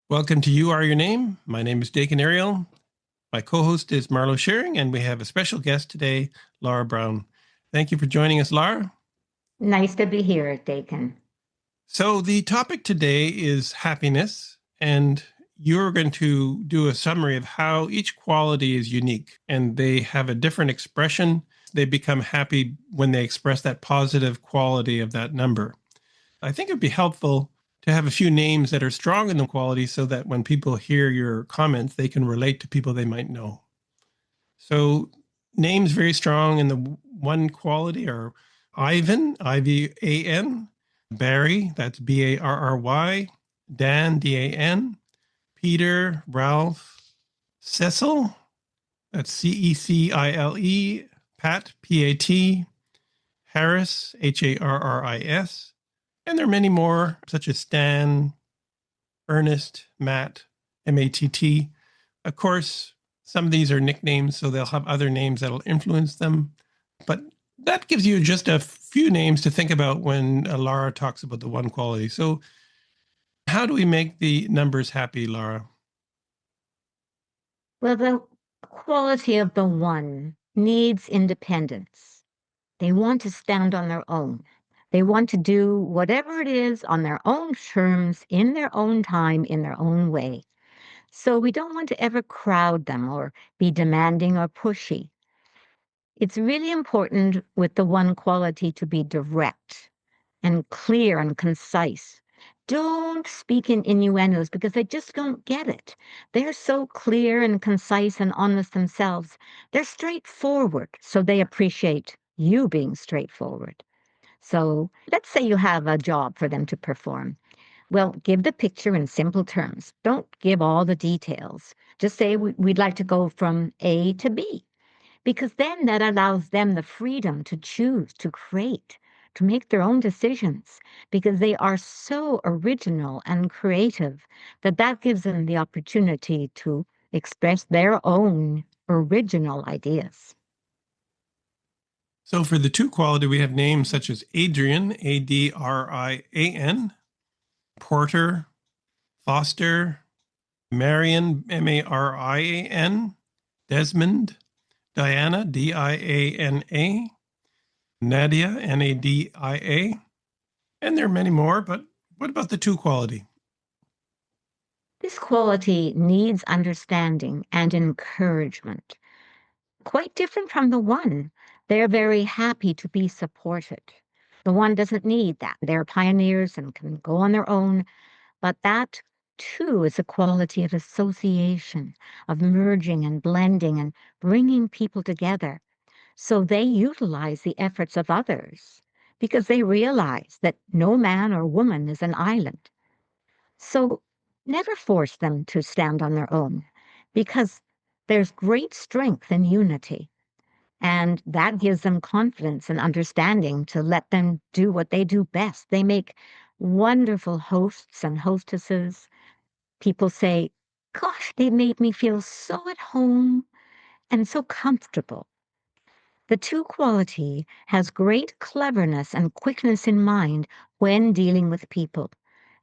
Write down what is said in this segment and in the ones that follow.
Welcome to You Are Your Name. My name is Daken Ariel. My co-host is Marlowe Shearing, and we have a special guest today, Laara Brown. Thank you for joining us, Laara. Nice to be here, Daken. So the topic today is happiness, and you're going to do a summary of how each quality is unique, and they have a different expression. They become happy when they express that positive quality of that number. I think it'd be helpful to have a few names that are strong in the quality so that when people hear your comments, they can relate to people they might know. So names very strong in the one quality are Ivan, Ivan, Barry, that's Barry, Dan, Dan, Peter, Ralph, Cecil, that's Cecile, Pat, Pat, Harris, Harris, and there are many more, such as Stan, Ernest, Matt, Matt. Of course, some of these are nicknames, so they'll have other names that'll influence them. But that gives you just a few names to think about when Laara talks about the one quality. So how do we make the numbers happy, Laara? Well, the quality of the one needs independence. They want to stand on their own. They want to do whatever it is on their own terms, in their own time, in their own way. So we don't want to ever crowd them or be demanding or pushy. It's really important with the one quality to be direct and clear and concise. Don't speak in innuendos because they just don't get it. They're so clear and concise and honest themselves. They're straightforward, so they appreciate you being straightforward. So let's say you have a job for them to perform. Well, give the picture in simple terms. Don't give all the details. Just say we'd like to go from A to B, because then that allows them the freedom to choose, to create, to make their own decisions, because they are so original and creative that gives them the opportunity to express their own original ideas. So for the two quality, we have names such as Adrian, Adrian, Porter, Foster, Marian, Marian, Desmond, Diana, Diana, Nadia, Nadia, and there are many more, but what about the two quality? This quality needs understanding and encouragement. Quite different from the one. They're very happy to be supported. The one doesn't need that. They're pioneers and can go on their own. But that, too, is a quality of association, of merging and blending and bringing people together. So they utilize the efforts of others because they realize that no man or woman is an island. So never force them to stand on their own because there's great strength in unity. And that gives them confidence and understanding to let them do what they do best. They make wonderful hosts and hostesses. People say, gosh, they made me feel so at home and so comfortable. The two quality has great cleverness and quickness in mind when dealing with people.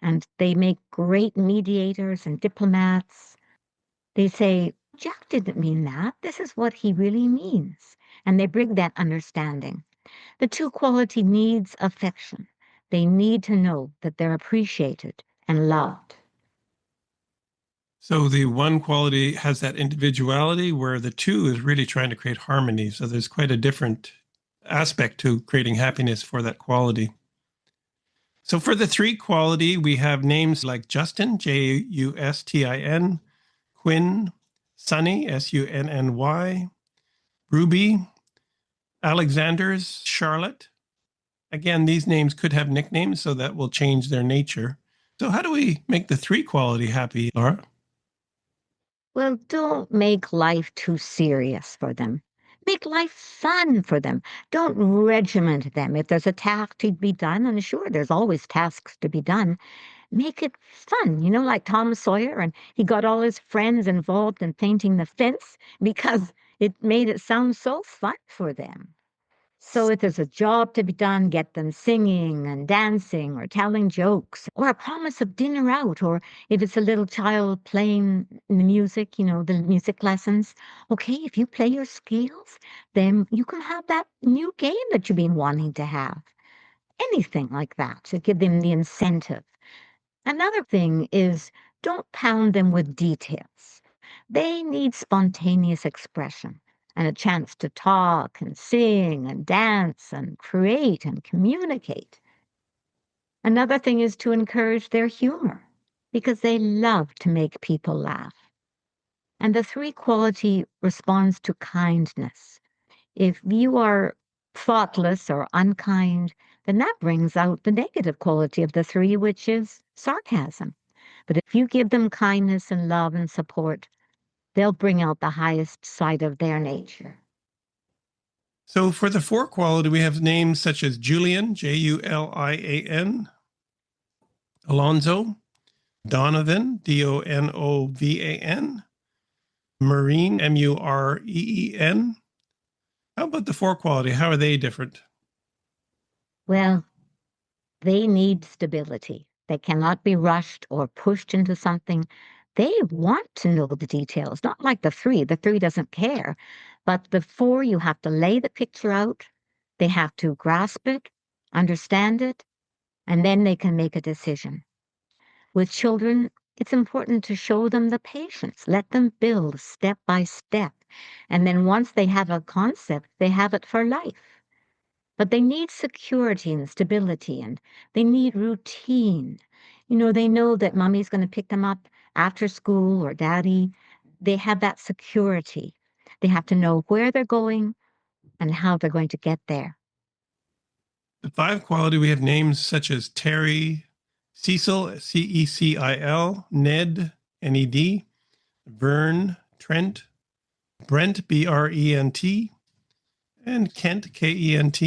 And they make great mediators and diplomats. They say, Jack didn't mean that. This is what he really means. And they bring that understanding. The two quality needs affection. They need to know that they're appreciated and loved. So the one quality has that individuality where the two is really trying to create harmony. So there's quite a different aspect to creating happiness for that quality. So for the three quality, we have names like Justin, Justin, Quinn, Sunny, Sunny, Ruby, Alexander's, Charlotte. Again, these names could have nicknames, so that will change their nature. So how do we make the three quality happy, Laara? Well, don't make life too serious for them. Make life fun for them. Don't regiment them. If there's a task to be done, and sure, there's always tasks to be done, make it fun, like Tom Sawyer, and he got all his friends involved in painting the fence because it made it sound so fun for them. So if there's a job to be done, get them singing and dancing or telling jokes or a promise of dinner out. Or if it's a little child playing the music, the music lessons. Okay, if you play your scales, then you can have that new game that you've been wanting to have. Anything like that to give them the incentive. Another thing is don't pound them with details. They need spontaneous expression and a chance to talk and sing and dance and create and communicate. Another thing is to encourage their humor because they love to make people laugh. And the three quality responds to kindness. If you are thoughtless or unkind, then that brings out the negative quality of the three, which is sarcasm. But if you give them kindness and love and support, they'll bring out the highest side of their nature. So for the four quality, we have names such as Julian, Julian, Alonzo, Donovan, Donovan, Maureen, Mureen. How about the four quality? How are they different? Well, they need stability. They cannot be rushed or pushed into something. They want to know the details, not like the three. The three doesn't care. But the four, you have to lay the picture out. They have to grasp it, understand it, and then they can make a decision. With children, it's important to show them the patience. Let them build step by step. And then once they have a concept, they have it for life. But they need security and stability, and they need routine. They know that mommy's going to pick them up after school or daddy. They have that security. They have to know where they're going and how they're going to get there. The five quality, we have names such as Terry, Cecil, Cecil, Ned, Ned, Vern, Trent, Brent, Brent, and Kent, Kent.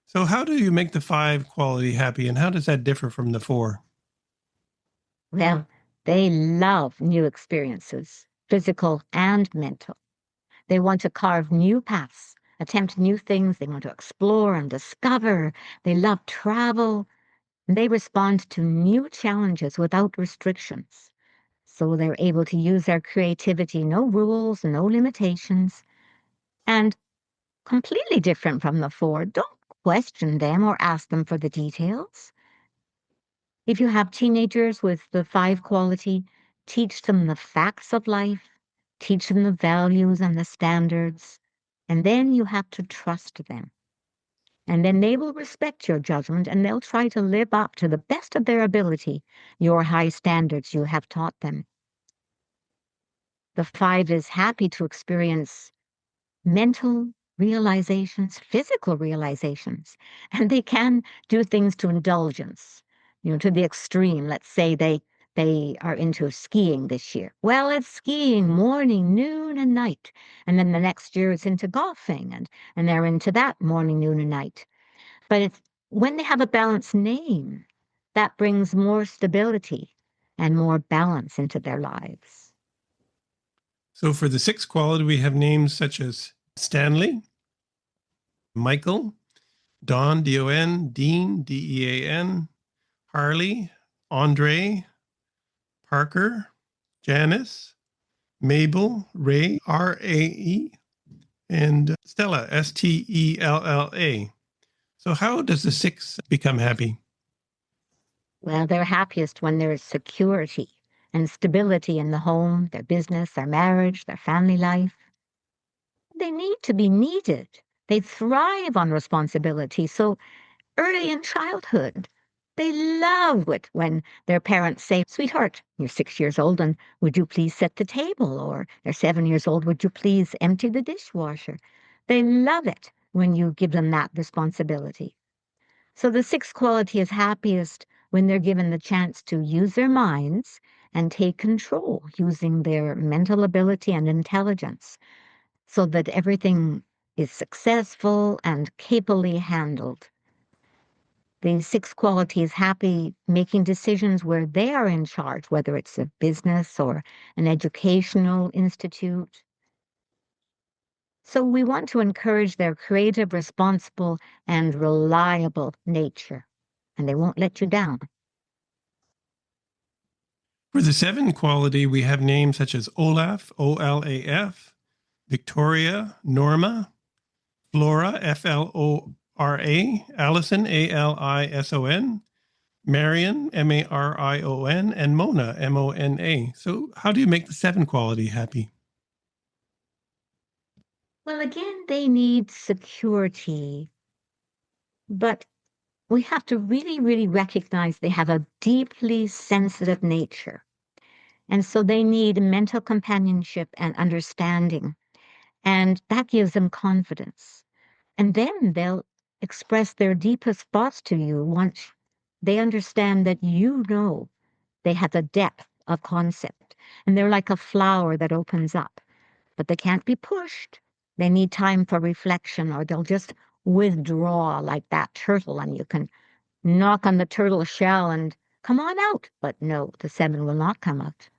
So how do you make the five quality happy, and how does that differ from the four? Well, they love new experiences, physical and mental. They want to carve new paths, attempt new things. They want to explore and discover. They love travel. And they respond to new challenges without restrictions. So they're able to use their creativity, no rules, no limitations. And completely different from the four, don't question them or ask them for the details. If you have teenagers with the five quality, teach them the facts of life, teach them the values and the standards, and then you have to trust them. And then they will respect your judgment and they'll try to live up to the best of their ability, your high standards you have taught them. The five is happy to experience mental realizations, physical realizations, and they can do things to indulgence, to the extreme. Let's say they are into skiing this year. Well, it's skiing morning, noon, and night. And then the next year it's into golfing and they're into that morning, noon, and night. But it's when they have a balanced name, that brings more stability and more balance into their lives. So for the sixth quality, we have names such as Stanley, Michael, Don, Don, Dean, Dean, Harley, Andre, Parker, Janice, Mabel, Ray, Rae, and Stella, Stella. So how does the six become happy? Well, they're happiest when there's security and stability in the home, their business, their marriage, their family life. They need to be needed. They thrive on responsibility. So early in childhood, they love it when their parents say, "Sweetheart, you're 6 years old and would you please set the table?" Or they're 7 years old, "Would you please empty the dishwasher?" They love it when you give them that responsibility. So the sixth quality is happiest when they're given the chance to use their minds and take control using their mental ability and intelligence so that everything is successful and capably handled. The sixth quality is happy making decisions where they are in charge, whether it's a business or an educational institute. So we want to encourage their creative, responsible, and reliable nature, and they won't let you down. For the 7 quality, we have names such as Olaf, Olaf, Victoria, Norma, Flora, Flora, Allison, Alison, Marion, Marion, and Mona, Mona. So how do you make the 7 quality happy? Well, again, they need security, but we have to really, really recognize they have a deeply sensitive nature. And so they need mental companionship and understanding. And that gives them confidence. And then they'll express their deepest thoughts to you once they understand that you know they have a depth of concept. And they're like a flower that opens up, but they can't be pushed. They need time for reflection, or they'll just withdraw like that turtle, and you can knock on the turtle shell and come on out. But no, the 7 will not come out.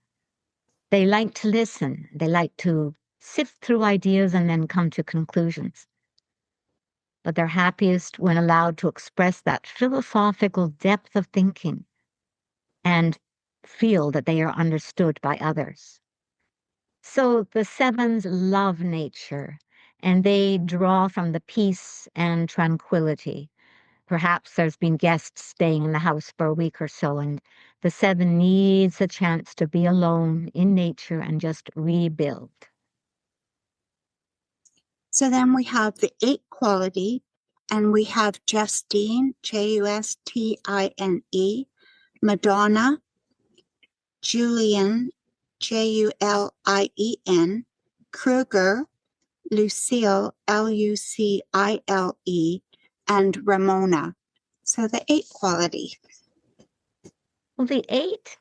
They like to listen. They like to sift through ideas and then come to conclusions. But they're happiest when allowed to express that philosophical depth of thinking and feel that they are understood by others. So the 7s love nature, and they draw from the peace and tranquility. Perhaps there's been guests staying in the house for a week or so, and the 7 needs a chance to be alone in nature and just rebuild. So then we have the 8 quality, and we have Justine, Justine, Madonna, Julian, Julien, Kruger, Lucille, Lucile, and Ramona. So the 8 quality. Well, the 8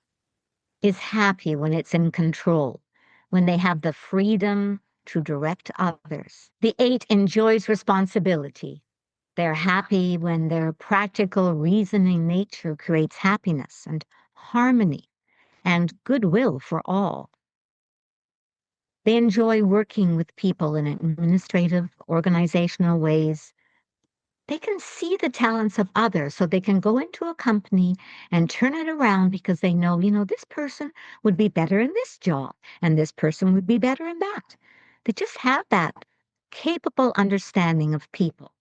is happy when it's in control, when they have the freedom to direct others. The 8 enjoys responsibility. They're happy when their practical reasoning nature creates happiness and harmony and goodwill for all. They enjoy working with people in administrative, organizational ways. They can see the talents of others, so they can go into a company and turn it around because they know, this person would be better in this job and this person would be better in that. They just have that capable understanding of people.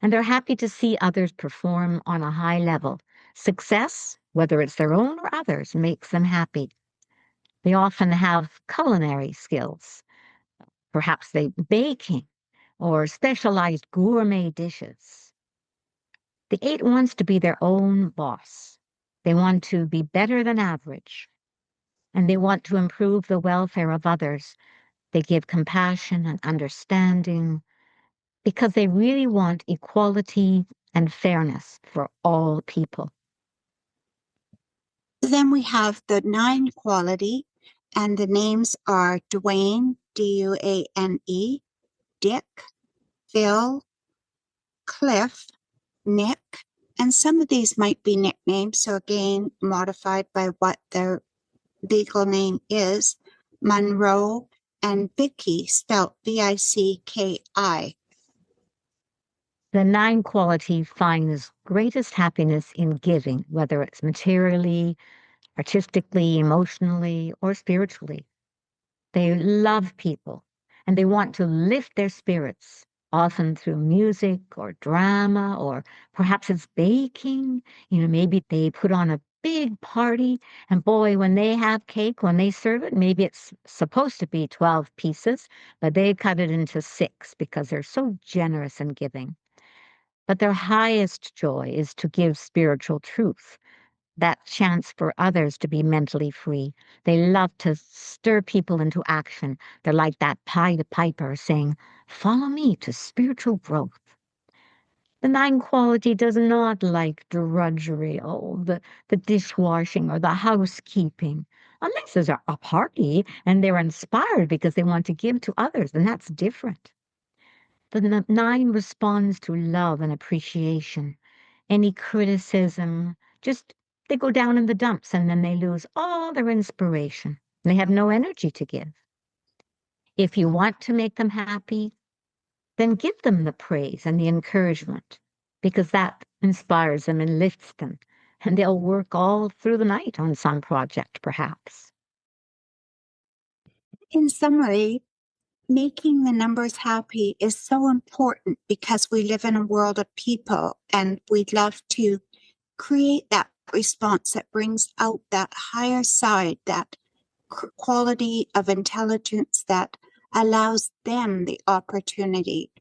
And they're happy to see others perform on a high level. Success, whether it's their own or others, makes them happy. They often have culinary skills, perhaps they baking or specialized gourmet dishes. The 8 wants to be their own boss. They want to be better than average, and they want to improve the welfare of others. They give compassion and understanding because they really want equality and fairness for all people. Then we have the 9 quality, and the names are Dwayne, Duane, Dick, Phil, Cliff, Nick, and some of these might be nicknames, so again, modified by what their legal name is, Monroe, and Vicky, spelled Vicki. The 9 quality finds greatest happiness in giving, whether it's materially, artistically, emotionally, or spiritually. They love people and they want to lift their spirits, often through music or drama, or perhaps it's baking. Maybe they put on a big party, and boy, when they have cake, when they serve it, maybe it's supposed to be 12 pieces, but they cut it into 6 because they're so generous in giving. But their highest joy is to give spiritual truth, that chance for others to be mentally free. They love to stir people into action. They're like that Pied Piper saying, "Follow me to spiritual growth." The 9 quality does not like drudgery, the dishwashing or the housekeeping, unless there's a party and they're inspired because they want to give to others, then that's different. The 9 responds to love and appreciation. Any criticism, just they go down in the dumps and then they lose all their inspiration. They have no energy to give. If you want to make them happy, then give them the praise and the encouragement, because that inspires them and lifts them, and they'll work all through the night on some project, perhaps. In summary, making the numbers happy is so important because we live in a world of people, and we'd love to create that response that brings out that higher side, that quality of intelligence that allows them the opportunity.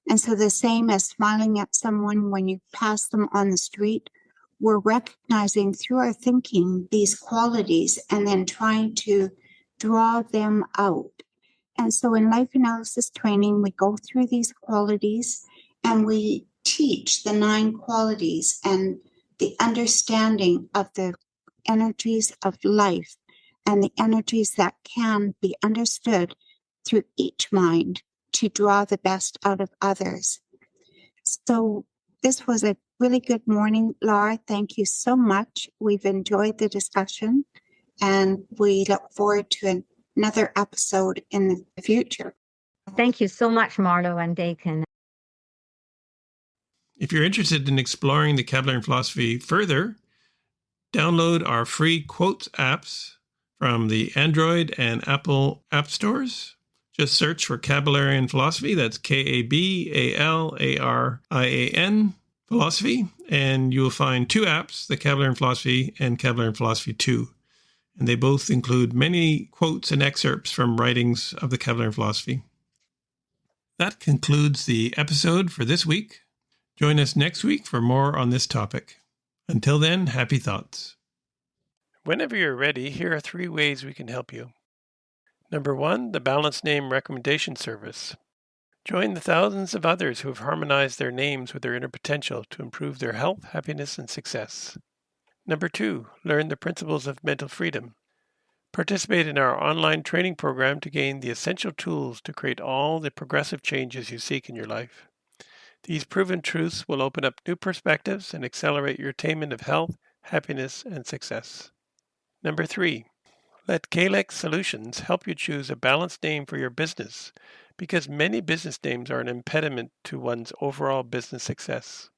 And so the same as smiling at someone when you pass them on the street, we're recognizing through our thinking these qualities and then trying to draw them out. And so in life analysis training, we go through these qualities and we teach the 9 qualities and the understanding of the energies of life and the energies that can be understood through each mind to draw the best out of others. So this was a really good morning, Laara. Thank you so much. We've enjoyed the discussion, and we look forward to another episode in the future. Thank you so much, Marlowe and Daken. If you're interested in exploring the Kepler philosophy further, download our free quotes apps from the Android and Apple app stores. Just search for Cabularian Philosophy, that's Kabalarian Philosophy, and you will find 2 apps, the Cabularian Philosophy and Cabularian Philosophy 2. And they both include many quotes and excerpts from writings of the Cabularian Philosophy. That concludes the episode for this week. Join us next week for more on this topic. Until then, happy thoughts. Whenever you're ready, here are 3 ways we can help you. Number 1, the Balanced Name Recommendation Service. Join the thousands of others who have harmonized their names with their inner potential to improve their health, happiness, and success. Number 2, learn the principles of mental freedom. Participate in our online training program to gain the essential tools to create all the progressive changes you seek in your life. These proven truths will open up new perspectives and accelerate your attainment of health, happiness, and success. Number 3, let Kalex Solutions help you choose a balanced name for your business, because many business names are an impediment to one's overall business success.